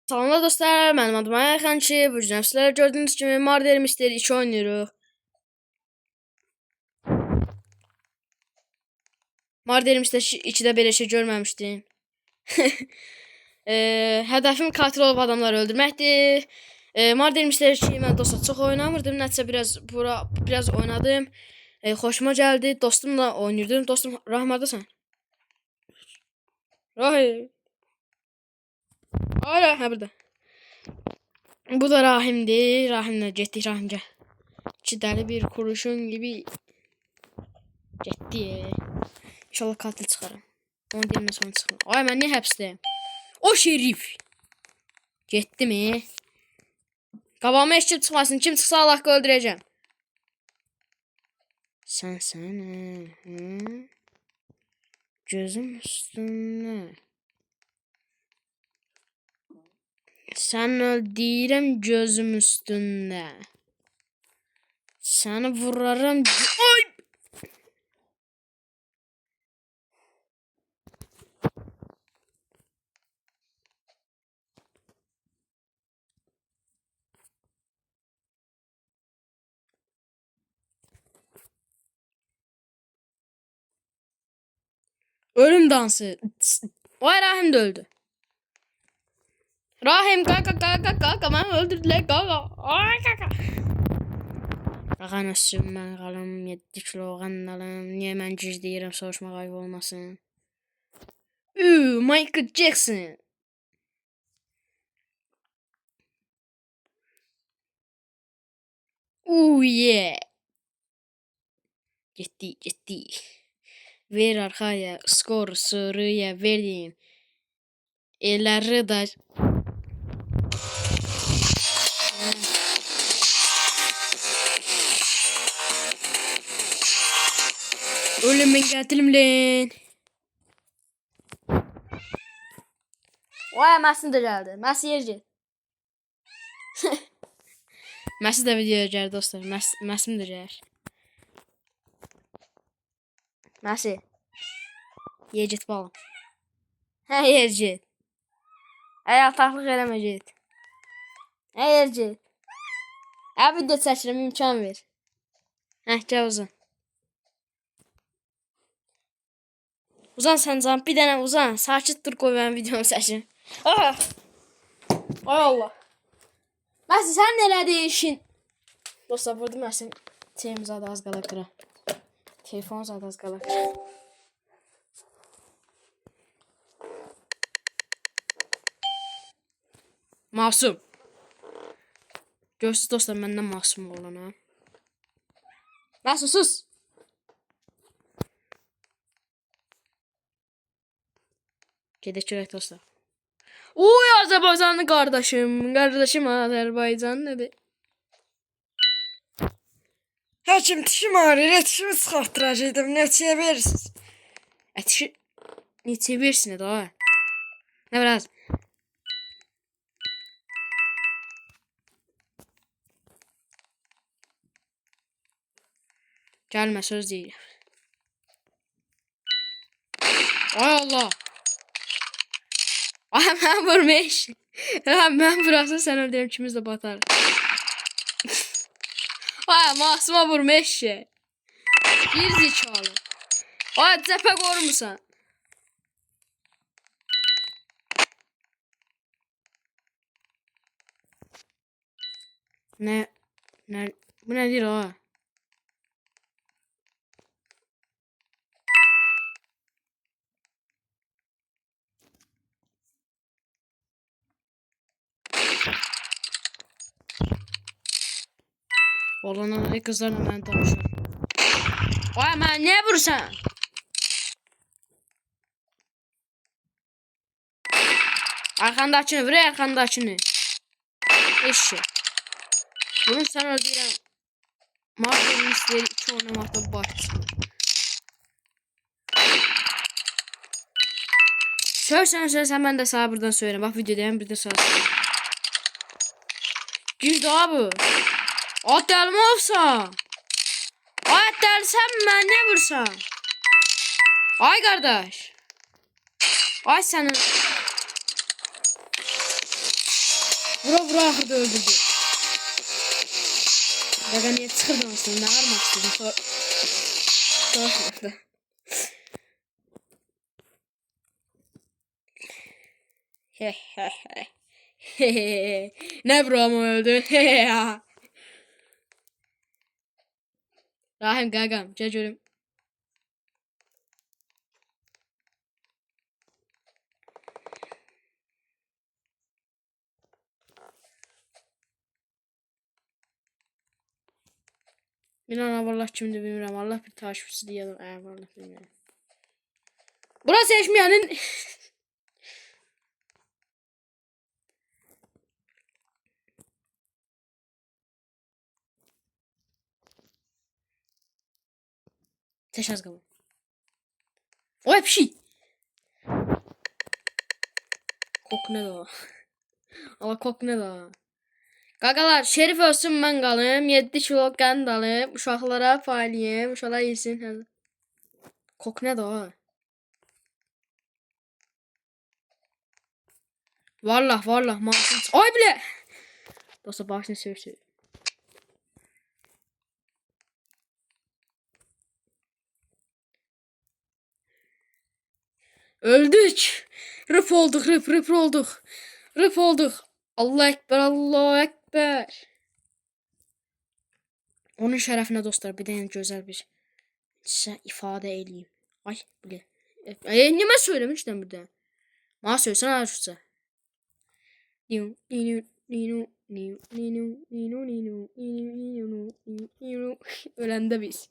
Salamlar dostlar, mənim adım Ayxançı. Bu gün sizlərə gördüyünüz kimi Murder Mystery 2 oynuyoruz. Murder Mystery 2-də belə şey görməmişdim. Hədəfim katil olub adamları öldürməkdir. Murder Mystery 2-yi mən dostlar çox oynamırdım. Nəticə biraz oynadım. Xoşuma gəldi. Dostumla oynayırdım. Dostum Rahim hardasan? Rahim. Ara, hə burada. Bu da Rahim'dir. Rahim'le getdik. Rahim gel. İki dəli bir kuruşun gibi getdi. İnşallah katil çıxarım. Onu deyilmə sonra çıxarım. Ay mən niyə həbsdəyim? O şerif. Getdi mi? Qabağıma eşkib çıxmasın. Kim çıxsa Allah öldürəcəm. Sən. Gözüm üstünde. Sen öldürürüm gözüm üstünde. Seni vurarım. Ay! Ölüm dansı. Vay Rahim de öldü. Rahim kaka ben öldürdüler kaka. Ay kaka. Kaka nasıl ben kalım 7 kilo kanalım. Niye ben cüzdeyirəm soruşma kayıp olmasın. Michael Jackson. Yeah. Gitti. Ver arkaya skor soruya vereyim. Elleri da ölümün getirimlen. Vay Messi de geldi. Messi yerci. Messi de videoya geldi dostlar. Messi de gelir. Messi. Yecit balım. Hə yerci. Ayaqtaqlıq eləmə get. Hə yerci. Hə video çəkirəm imkan ver. Hə gəl uzan. Uzan sen can bir dənə uzan. Sakit dur qoy mənim videomu çəkim. Ay Allah. Messi sen nerede işin? Dostlar burada Messi telefon zaten az qala qıra. Telefon zaten az qala qıra. Masum. Görsünüz dostlar məndən masum olan ha. Messi sus. Gedək görək dostlar. Uy Azərbaycanlı kardeşim. Kardeşim Azərbaycan dedi. Hakim dişim ağrır. Etişimi çıxartdıracaqdım. Neçəyə verirsiniz? Etişi neçəyə verirsiniz daha? Ne biraz? Gelme söz değil. Ay Allah. Ay ben vurmuş. Ben burası sen öldürüm ikimiz de batar. Ay masuma vurmuş. Bir zekalı. Ay cephe korumusan. Ne? Bu nedir o? Oğlanlar kızlarla ben tanışıyorum. Vay ben niye vursan? Arkandakini vur arkandakini. Eşi. Bunu sen öldürürüm. Murder Mystery 2 oynamakta başlasın. Söylesen ben de sana buradan söyleyeyim. Bak videodayım bir de sana söyleyeyim. Güldü abi. At elma olsa. Ay dersen ben ne vursam? Ay kardeş. Ay senin. Vura vura axırda öldürdü. Qaqa niyə çıxırdın aslında? Nə armaq istədin? Soruşmadı. Ne bro mu öldü? Rahim qaqam, gəl görüm. Bilmem Allah kimdir bilmirəm. Allah bir taşvisi deyəlim. Allah bilmirəm. Bura seçməyənin Teşaz qalın. O hep şey. Kok ne da? Allah kok ne da? Qaqalar, şerif ölsün mən qalım. 7 kilo qənd alım. Uşaqlara paylayım. Uşaqlar yesin. Kok ne da? Vallah masum. Ay bile. Dostlar başını sövsün. Öldük. Rıp olduk, rıp olduk. Rıp olduk. Allah ekber, Allah ekber. Onun şərəfinə dostlar bir dənə gözəl bir sizə ifadə eləyim. Ay bile. Niyə mən söyləmişdim bir də? Mənə söyləsən arzuca. Öləndə biz.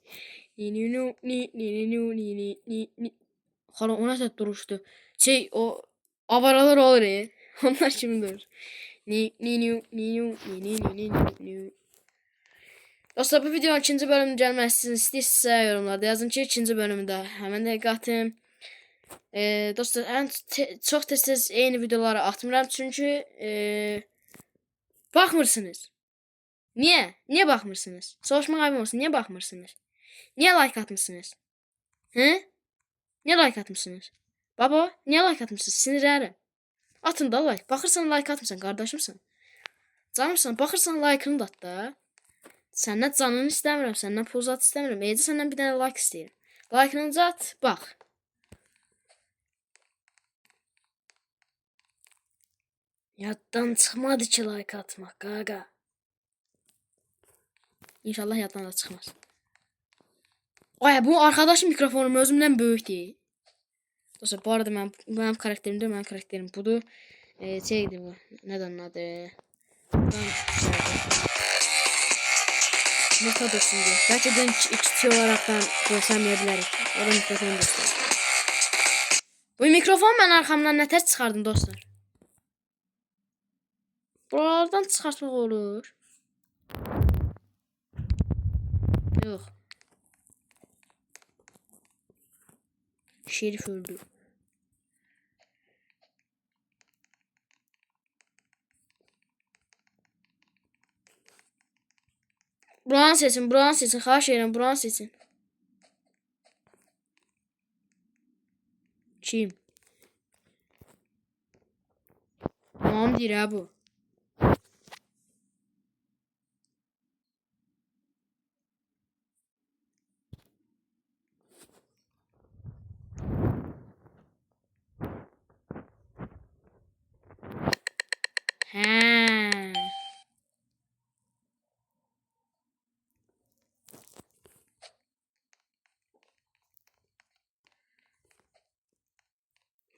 Hala ona da duruşdu. Şey o avaralar olur ya. Onlar kimdir? Dostlar bu videonun ikinci bölümü gəlməsini istəyirsə yorumlarda yazın ki ikinci bölümdə həmən də qatım. Dostlar çox tez eyni videoları atmıram çünkü baxmırsınız. Niye baxmırsınız? Soruşmaq ayıbım olsun. Niye baxmırsınız? Niye like atmışsınız? He? Niye like atmışsınız? Baba, niye like atmışsınız? Sinirlərim. Atın da like. Baxırsan like atmısan, qardaşımsan. Canımsan, baxırsan like'ını da at da. Səndən canını istəmirəm, səndən pul zat istəmirəm. Eycə səndən bir dənə like istəyirəm. Like'ını at, bax. Yaddan çıxmadı ki like atmaq, qaqa. İnşallah yaddan da çıxmaz. Ay, bu arkadaşım mikrofonum özümdən böyükdür. Dostlar bu arada mənim karakterimdir, mənim karakterim budur. Şeydir bu, nədən adı? Mutlu dostum diyor. Belki de iki olaraktan göstermeyə bilərik. Orada mikrofonu göster. Bu mikrofon ben arkamdan nə ters çıxardım dostlar. Buralardan çıxartmaq olur. Yox. Şerif öldü. Buranı seçin, xahiş edirəm, buranı seçin. Kim? Tamam deyir ha bu.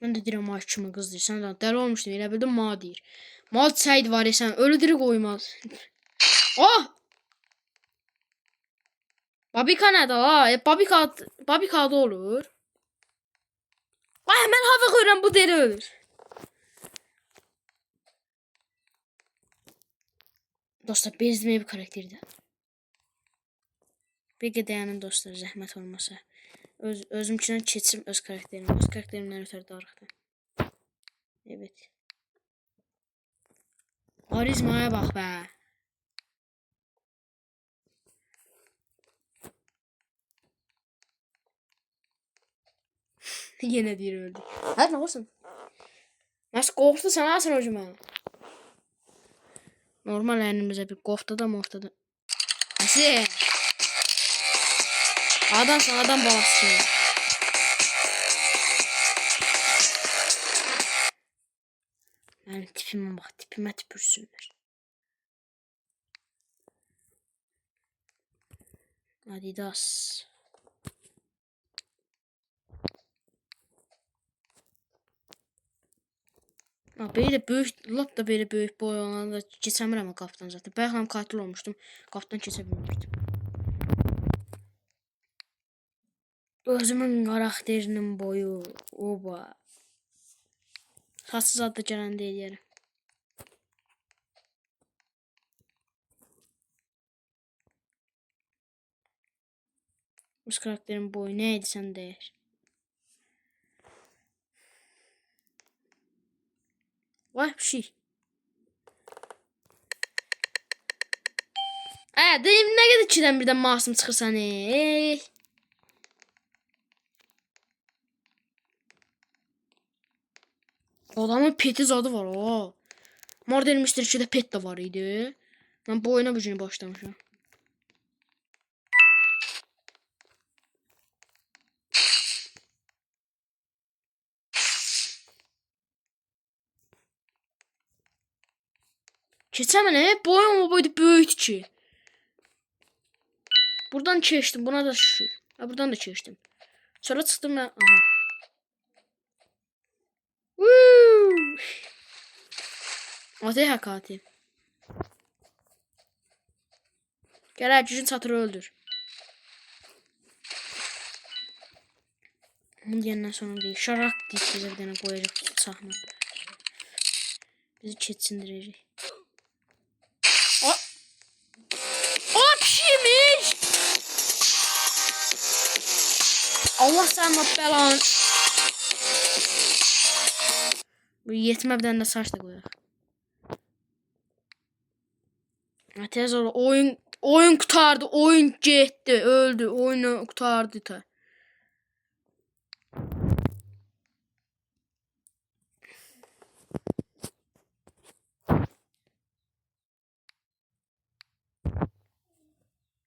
Ben de deyirəm ay kimi qız deyir. Sən də dəli olmuşdun, elə bildim ma deyir. Mal çaydı var ya sən ölü diri qoymaz. Oh! Babika nədə la? Babika adı olur. Ay mən hava qoyuram bu deri ölür. Dostlar bezdirməyə bir karakterdir. Bir qədəyanın dostlar zəhmət olmasa. Özümkindən keçim öz karakterimi. Öz karakterimdən ötər darıqdır. Evet. Arizmaya bak be. Yine deyir öldü. Hadi ne olsun? Nasıl korktu sana alsın hocam. Normal əynimizə bir qoftada moftada. Nəsə? Adamsan, adam balası. Mənim tipimə bax, tipimə tüpürsünlər. Adidas. Böyle de büyük, lap da böyle büyük boy olanda geçemirəm qapıdan zaten. Bayaqlam katil olmuştum. Qapıdan keçə bilmirdim. Özümün karakterinin boyu. Oba. Saçsız adda gələndə eləyərəm. Öz karakterin boyu neydi sən deyir. Vay bir şey. Deyim nə qədər 2-dən birdən masum çıxırsan ey. Adamın peti zadı var o. Murder Mystery 2'də pet de var idi. Ben bu oyuna bu günü başlamışam. Keçəmən bu oyun o boyda böyükdür ki. Buradan keçdim, buna da şükür. Buradan da keçdim. Sonra çıxdım ben. Aha. Atay hakati. Gələ gücün çatırı öldür. Onu deyəndən sonra deyir. Şarak deyib bizə bir dənə qoyacaq saxma. Bizi keçsindirəcək. O pişirmiş. Allah sənə bəlanı. Bu yetmə bir dənə də saç da qoyaq. Tez ol, oyun kurtardı, oyun getdi, öldü, oyunu kurtardı da.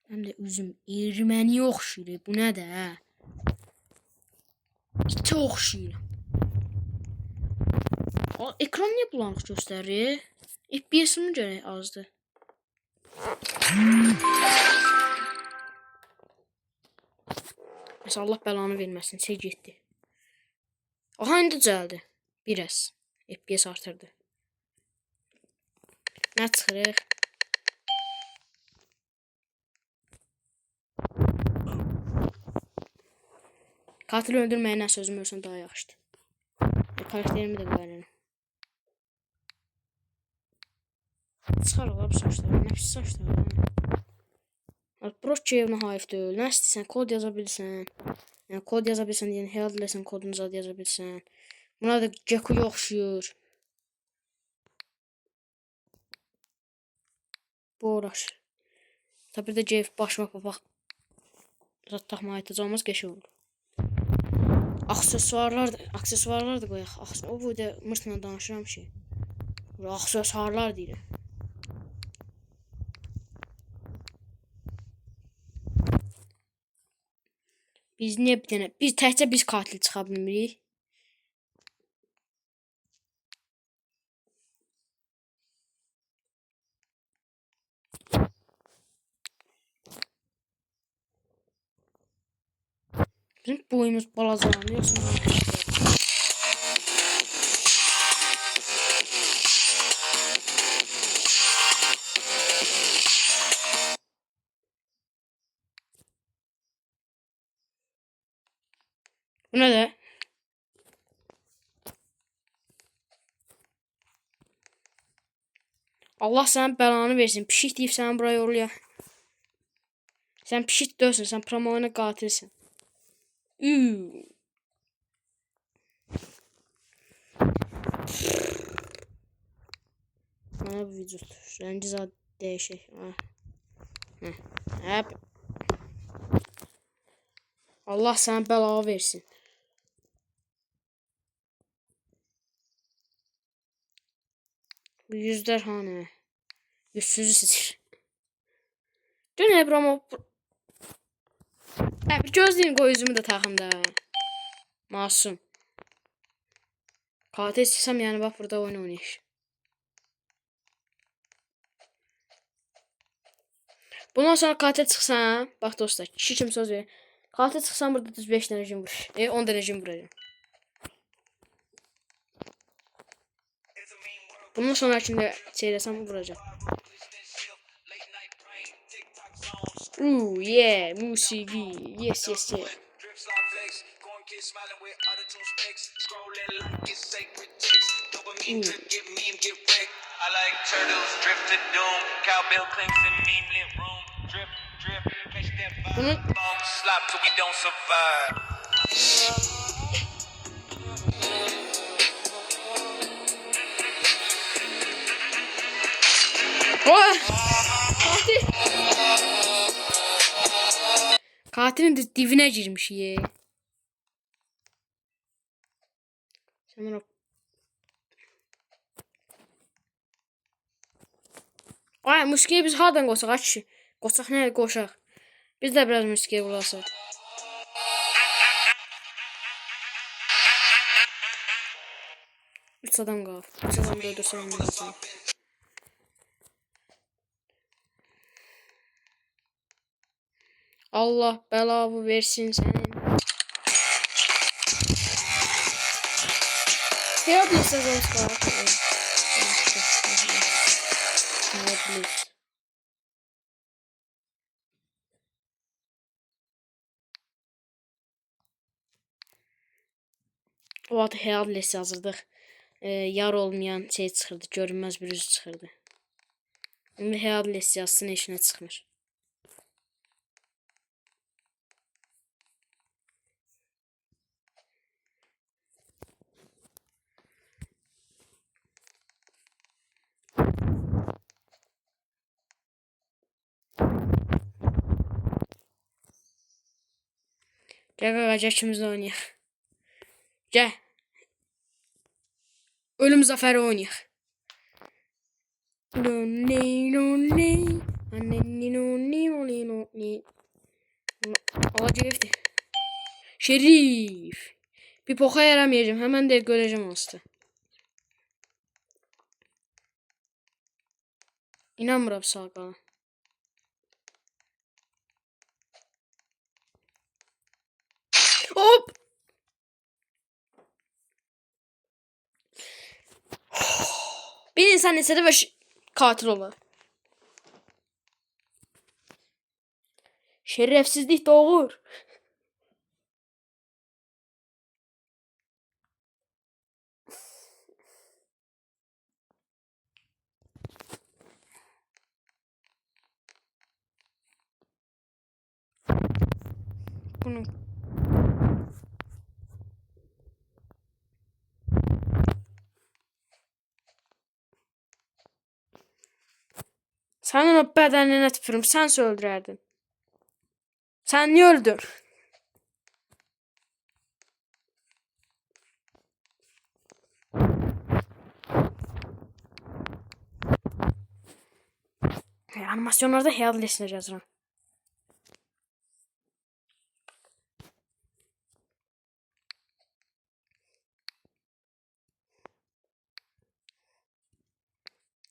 Hem de üzüm erməni oxşuyur, bu nədir hə? İti oxşuyur. Ekran niyə bulanıq göstərir? FPS-im gərək azdır. Mesela Allah belanı verməsin, şey getdi. Aha, indi düzəldi. Biraz. FPS artırdı. Nə çıxırıq? Katil öldürməyə nə sözüm ölsən daha yaxşıdır. Karakterimi də qoyarım. Çıxarıq la bu saçları. Nə pis saçları. Broş evine hayf deyil. Nə istəyirsən, kod yaza bilsən. Yəni kod yaza bilsən, yəni hər diləsən kodunu zad yaza bilsən. Buna da Gekko oxşuyur. Bu uğraş. Tabii de Jeff başıma papaq zat taxmağa ehtiyac olmaz, qəşəng olur. Aksesuarlar da qoyaq. O bu da mırtla danışıram ki. Aksesuarlar deyirəm. Biz niyə bir dənə, təkcə biz katil çıxa bilmirik? Bizim boyumuz balacalandı, yoxsa bu nə də? Allah sənin bəlanı versin. Pişik deyib səni buraya yoruya. Sən pişik deyilsən, sən promoyuna qatilsən. Bana bu vücut. Rəngi zad dəyişək. Allah sənin bəlanı versin. Bu yüzlər hanı? Güçsüzü seçir. Dön Ebramov. Bir gözlüyüm koy yüzümü de takım da. Masum. Katil çıksam yani bak burada oyun oynayış. Bundan sonra katil çıksam. Bak dostlar. Kişi kim söz verir. Katil çıksam burada düz 5 tane jim vurur. 10 tane jim vuracağım. Bundan sonra şimdi seyretsem vuracağım. Ooh yeah. Musiki. Yes yes yes. I like turtles, drift to doom, cowbell clinks in mean lit room, drip, drip, catch that vibe, slop till we don't survive. Katil. Katilin dibine girmiş ye. Sen bana... Ay musiqiyi biz hardan qoysaq ay kişi? Qoysaq nə qoşaq? Biz də biraz musiqiyə qulaq asaq. Üç adam qalır. Üç adam da öldürsəm bilmirəm. Allah bəlavı versin sənin. Help me sezon var. O vaxt Headless yazırdıq. Yar olmayan şey çıxırdı. Görünməz bir üz çıxırdı. İndi Headless yazsın eşinə çıxmır. Gəl qaqaca ikimiz də oynayaq. Gəl. Ölüm zafəri oynayaq. Alacaqdır. Şerif. Bir poxa yaramayacağım. Hemen de göreceğim aslında. İnanmıram sağ qala. Hop. Bir insan istedi ve katil olur. Şerefsizlik doğur. Bunu. Senin o bədenine tüpürüm. Sen öldürerdin. Sen niye öldün? Animasyonlarda Headless'ine yazıram.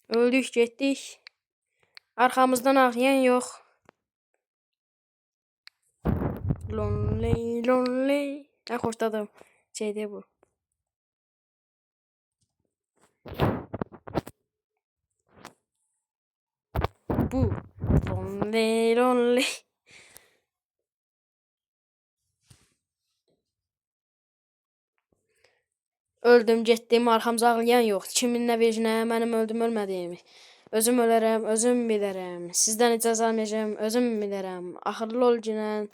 Öldük getdik. Arkamızdan ağlayan yok. Lonely lonely. Ben xoşladım. Şeyde bu. Bu. Lonely lonely. Öldüm getdim arxamca ağlayan yox. Kimin nə vecinə mənim öldüm ölmədiyimi. Özüm ölərəm, özüm bilərəm. Sizdən icazə almayacağım, özüm bilərəm. Axırlı ol günən.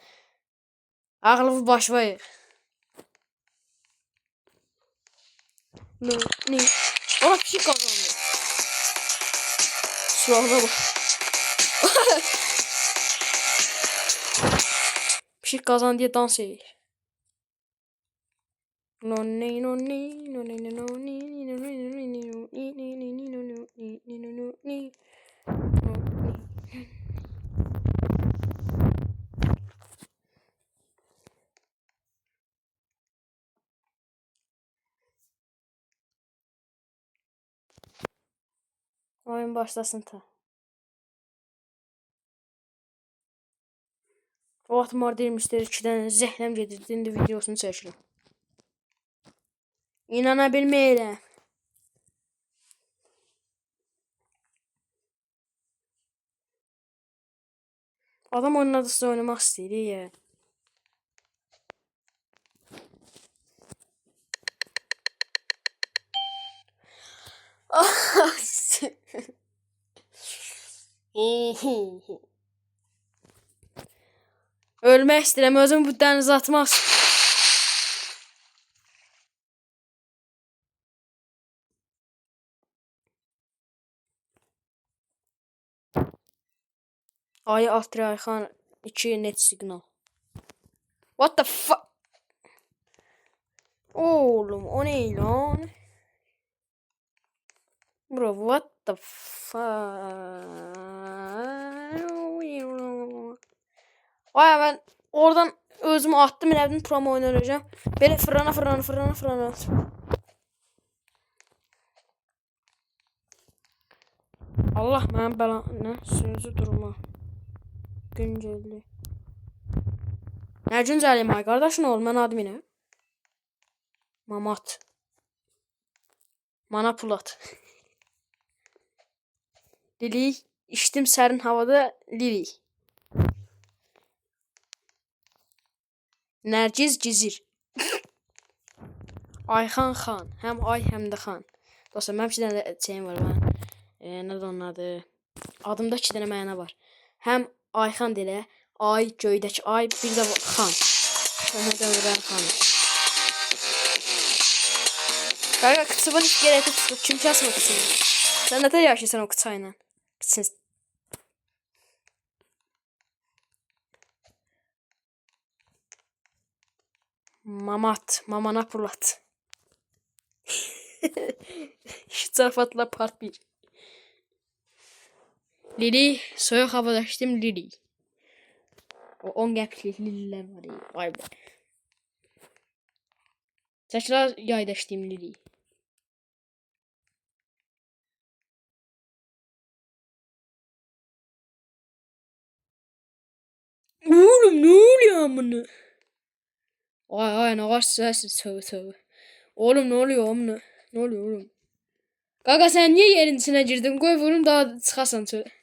Ağlını başlayıq. Ne? Ona pişik kazandı. Silahına bak. Pişik kazandı diye dans edir. Oyun başlasın ta. O vaxt Murder Mystery 2-dən zəhləm gedirdi. İndi videosunu çəkirəm. İnana bilməyirəm. Adam oyunun adısını oynamaq istəyir ya. Ölmək istəyirəm, özümü bu dənizə atmaq. Ayı Altri Ayxan 2 net signal. What the fuck? Oğlum o ne lan? Bro what the fuck? Ay ben oradan özümü attım elədim promo oynayacağım. Belə fırlana. Allah mənim bəlanı sözü durma. Güncəlli. Nə güncəlliyim ay qardaşın oğlum mən adım yine. Mamat. Manapulat. Lili içtim sərin havada Lili. Nərgiz Gizir. Ayxan xan. Həm ay həm də xan. Dostlar mənim 2 dənə şeyim var mən. Nədir onun adı? Adımda 2 dənə məna var. Həm Ayxan deyə, ay göydəki ay, bir də xan. Mən xanım. Qaqa kıçıvın gerəkli çıxıb, kim kəsmə kıçını? Sən nətə yaşayırsan o kıçayla? Kıçın. Mamat, mamana pulat. Şizafatla part 1. Lili, soyuq havada içdim Lili. O 10 qəpiklik Lililər var ya. Vay be. Təkrar yayda içdim Lili. Oğlum ne oluyor amına? Ay ne var sessiz tövbe. Oğlum ne oluyor amına? Ne oluyor oğlum? Qaqa sen niye yerin içine girdin? Qoy vurum daha çıxasan tövbe.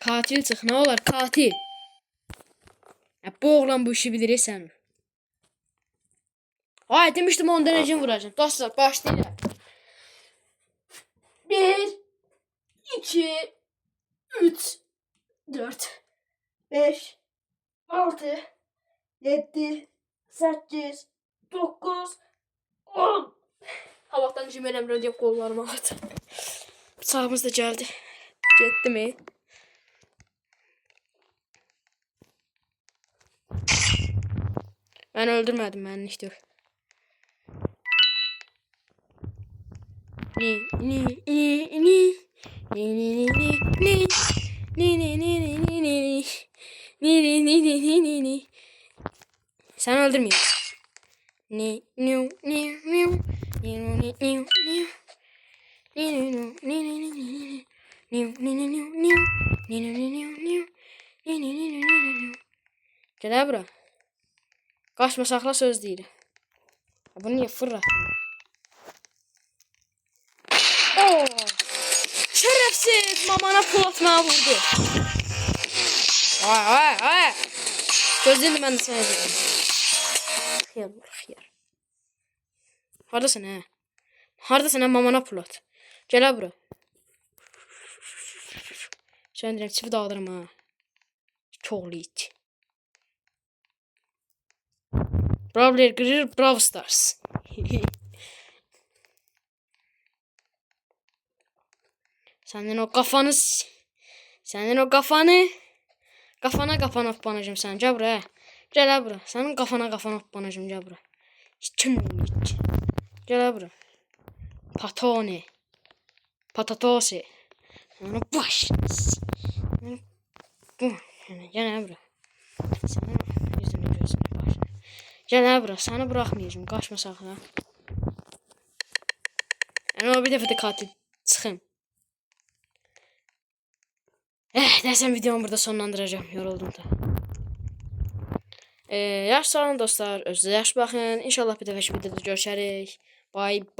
Katil çıx ne olar katil. Bu oğlan bu işi bilir sen. Ay demiştim ondan önce vuracağım. Dostlar başlayalım. 1 2 3 4 5 6 7 8 9 10 Havaqdan cümlə əmrə deyib qollarıma atdı. Bıçağımız da gəldi. Getdi mi? Mən öldürmədim, mənlik deyil. Sen öldürmeyeyim. Gel bura. Kaçma sakla söz değil. Bunu niye fırlattın? Oo! Şerefsiz mamana pul atmaya vurdu. Ay. Gözlerini ben de sana dedim. Xiyar. Haradasın he? Haradasın he mamana pul at. Gel bura. Sen direkt çivi dağılırım ha. Çoğlu it. Brawler girir Brawl Stars. Senin o kafanı kafana hoppanacağım sen. Gel buraya. Gel buraya. Senin kafana hoppanacağım. Gel buraya. Kim hiç. Gel buraya. Patone. Patatose. Sana baş. Gel buraya. Sana yüzünü gözünü başına. Gel buraya. Seni bırakmayacağım. Kaçma sakın ha. Yani o bir defa da katil. Çıxım. Dersen videomu burada sonlandıracağım. Yoruldum da. Yaş sağ olun dostlar. Özünüzə yaxşı baxın. İnşallah bir dəfə videoda görüşərik. Bye bye.